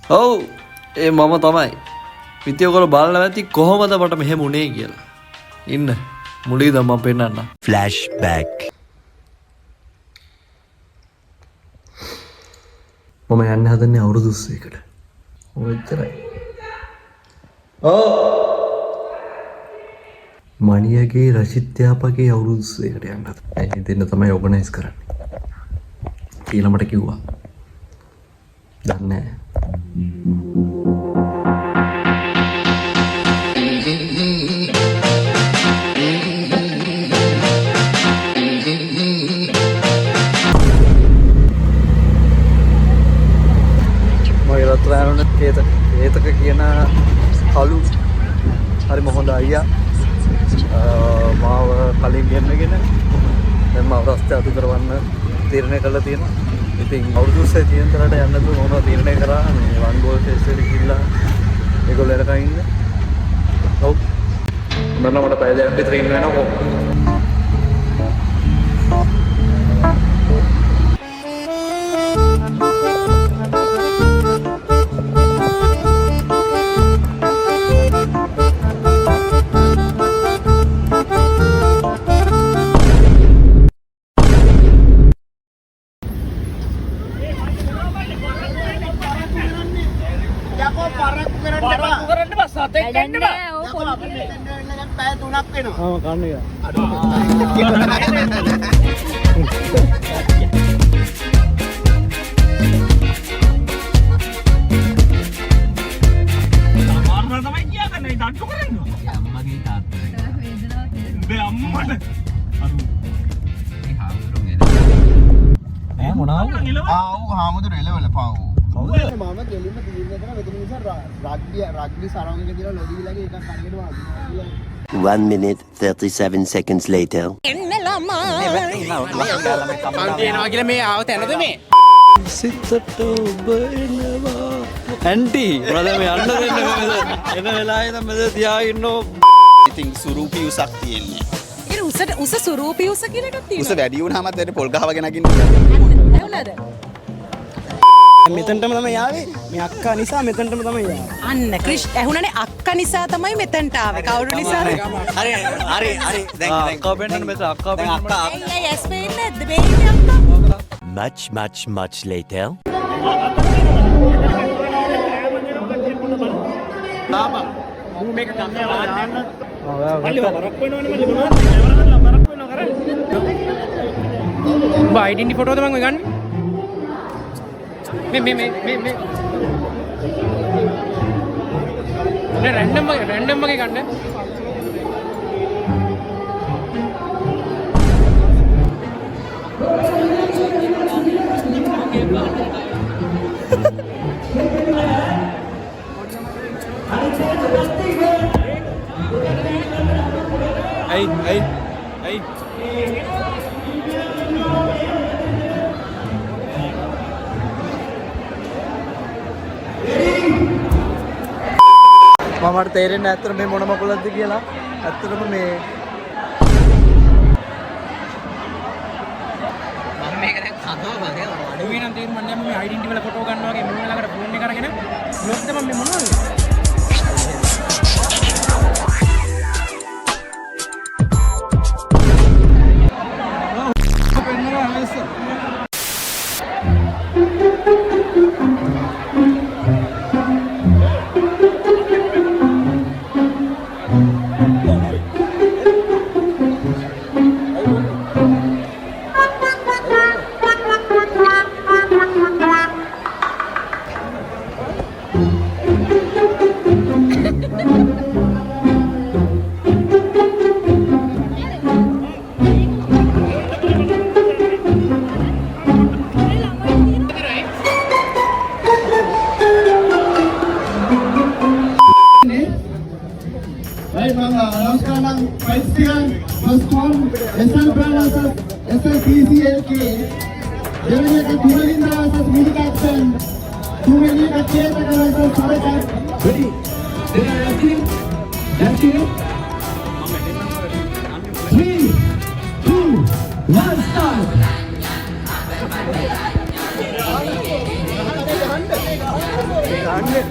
ඔව් ඒ මම තමයි. ඉතින් ඔයගොල්ලෝ බලන්න නැති කොහොමද මට මෙහෙම උනේ කියලා. ඉන්න මුලින්ද මම පෙන්නන්න. ෆ්ලෑෂ්බැක්. මම යන්න හදන්නේ අවුරුදු 20කට. ඔච්චරයි. මණියගේ රචිත්‍යාපගේ අවුරුදු 20කට යන්න හදන්නේ. ඒ දෙන්න තමයි ඕගනයිස් කරන්නේ. කියලා මට කිව්වා. දන්නේ නැහැ. ඒතක කියන කලු හරි මොහොඳ අයියා මාව කලින් ගෙන්නගෙන දැන් මාව රස්ತೆ අතු කරවන්න තීරණය කළා තියෙනවා. ඉතින් අවුරුදු 20 තියෙන තරට යන්න තු මොනවා තීරණය කරා මේ වන් ගෝල් ටෙස්ට් එකට ගිහිල්ලා ඒගොල්ලෝ එනකන් ඉන්න. ඔව්. මම මට පැය දෙකක් විතර ඉන්න වෙනවා. One minute, 37 seconds later. සිතට ඔබ එනවා ඇන්ටි මට මේ යන්න දෙන්න එන වෙලාවේ නම් මෙතන තියාගෙන ඉන්නෝ. ඉතින් සුරූපී උසක් තියෙන්නේ. ඒ උස සුරූපී උස කියන එකක් තියෙනවා. උස වැඩි වුණාම දැන් පොල් ගහවගෙන නගින්න. ඇහුණාද? මෙතනටම තමයි යාවේ. මේ අක්කා නිසා මෙතනටම තමයි යාවේ. අන්න ක්‍රිෂ් ඇහුණානේ අක්කා නිසා තමයි මෙතනට ආවේ. කවුරු නිසාද? හරි දැන් අක්කා වෙන්න මෙතන අක්කා වෙන්න ඇයි ඇස් පේන්නේ නැද්ද? බේන්නේ අක්කා. Much later. identity photo මම ගන්න. මේ රැන්ඩම් වගේ ගන්න. Hey. මමට තේරෙන්නේ ඇත්තට මේ මොන මකුලක්ද කියලා. ඇත්තටම මේ මම මේක දැන් හදවා බලේ අඩුවේ නම් තේරුම් ගන්න මම ඩෙන්ටිටි වල ෆොටෝ ගන්නවා වගේ මුල ළඟට ෆෝන් එක අරගෙන බ්ලොග් තමයි මේ මොනවද ගහන්නේ.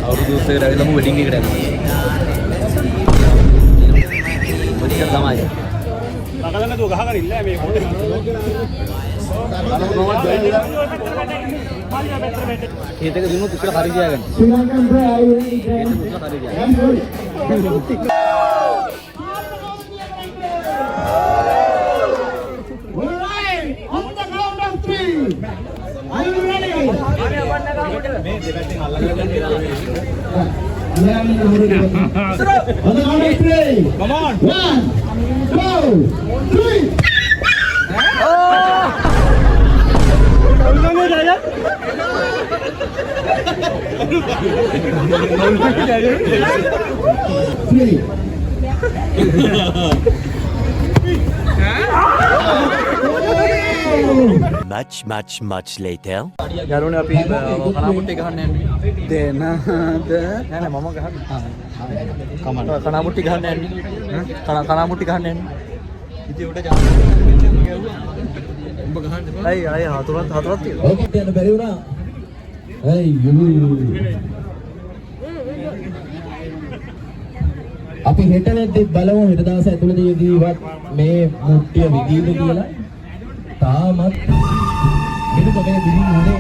අවුරුදු 20කට ඇවිල්ලාම වෙඩින් එකට යනවා. මොනික තමයි. ලකලන්න දුව ගහගෙන ඉල්ල මේ හොටේ. ඒතක දුන්නොත් ඉතල හරි ගියාගෙන. Come on. 1, 2, 3. Much later. යාළුවනේ අපි කනාමුට්ටි ගහන්න යන්නේ. දෙනද? නෑ නෑ මම ගහන්නේ. කමන්න. කනාමුට්ටි ගහන්න යන්නේ. කනාමුට්ටි ගහන්න යන්නේ. ඉතින් උඩ උඹ ගහන්න එපා. අය හතරක් තියෙනවා. ඔකට යන්න බැරි වුණා. අපි හෙට නැද්දෙත් බලමු හෙට දවස් ඇතුළතදීවත් මේ මුට්ටිය විදීද කියලා. තාමත් මෙන්න තමයි දිලින් උනේ.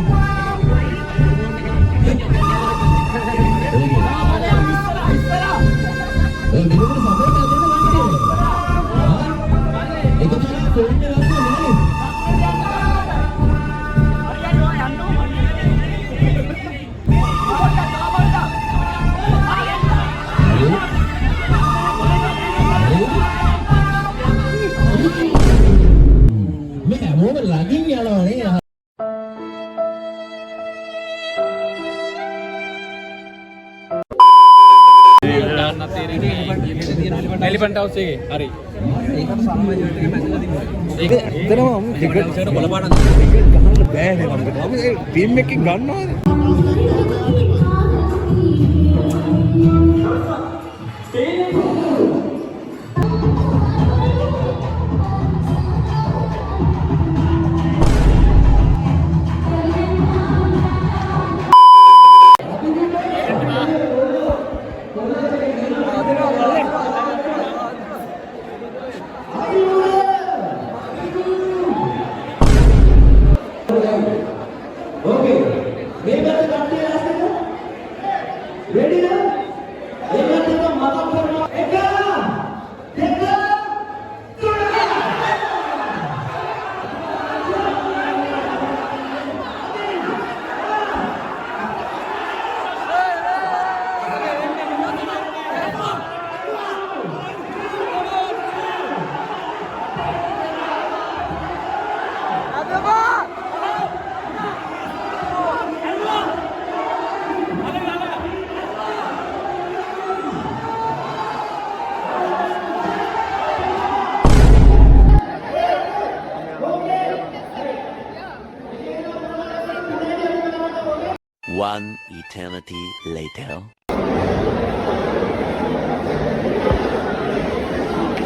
ඒ විදිහට සපෝට් එකක් දෙන්න ගන්න. ඒක තමයි ෆෝන් එක ගන්න ඕනේ. මේ හැමෝම ලගින් යනවා නේ. එලිෆන්ට් හවුස් එකේ හරි ඒකට සාමාන්‍යයෙන් ටික මැදලා තිබුණා. ඒක ඇත්තටම ටිකට් කොළපාඩම් ටිකට් ගහන්න බෑනේ මම. අපි ඒ ටීම් එකකින් ගන්නවානේ. One eternity later.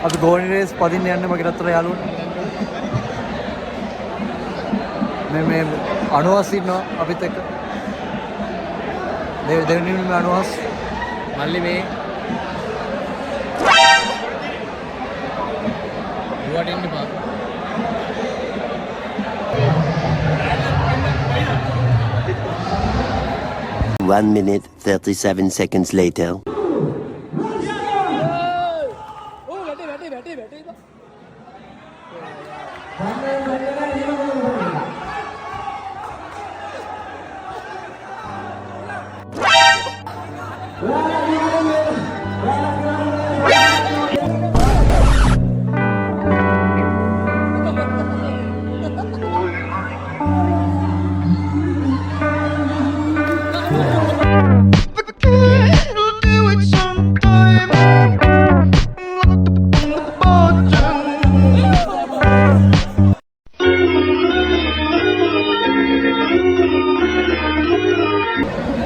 අපි ගෝනි රේස් පදින්න යන්නේ මගේ රත්තර යාළුවනේ. මේ අනුහස් ඉන්නවා අපිත් එක්ක. දෙවෙනි මේ අනුහස් මල්ලි මේ දුවට එන්න බා 1 minute 37 seconds later.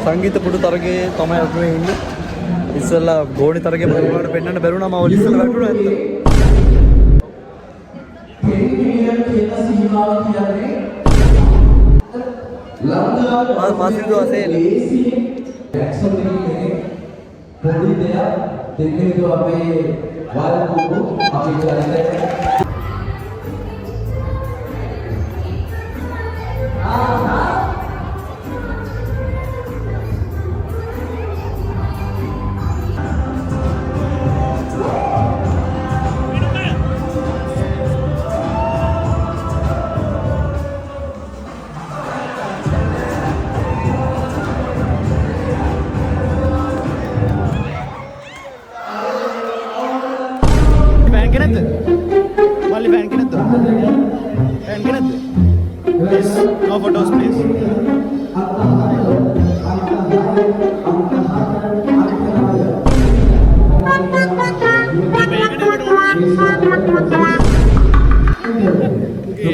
සංගීත පුඩු තරගයේ තමයි අපි මේ ඉන්නේ. ඉස්සෙල්ලා ගෝණි තරගේ බලවට පෙන්වන්න බැරුණා මම ඉස්සෙල්ලා වැටුණා ඇත්ත. මාසික වශයෙන් පොඩි දෙයක් දෙන්නේ તો අපේ වල්කුඩු අපි කරන්නේ No photos, please.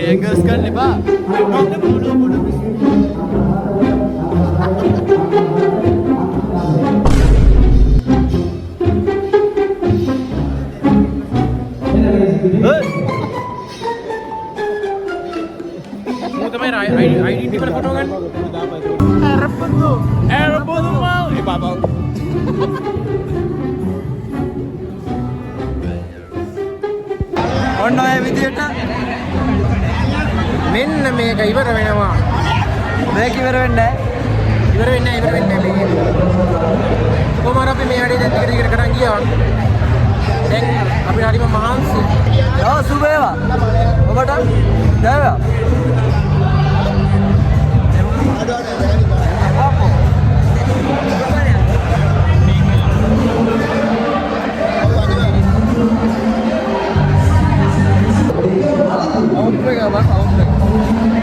Angles kan ni pak? identity වල ෆොටෝ ගන්න. ඇරපොදු මා. ඒ බබා. ඔන්න ඔය විදියට මෙන්න මේක ඉවර වෙනවා. මේක ඉවර වෙන්නේ නැහැ. කොහොමද අපි මේ වැඩේ දැන් ටික ටික කරන් ගියා. දැන් අපි හරිම මහන්සි. ඔව් සුබ වේවා. ඔබට ජය වේවා. Outbreak apa? Outbreak.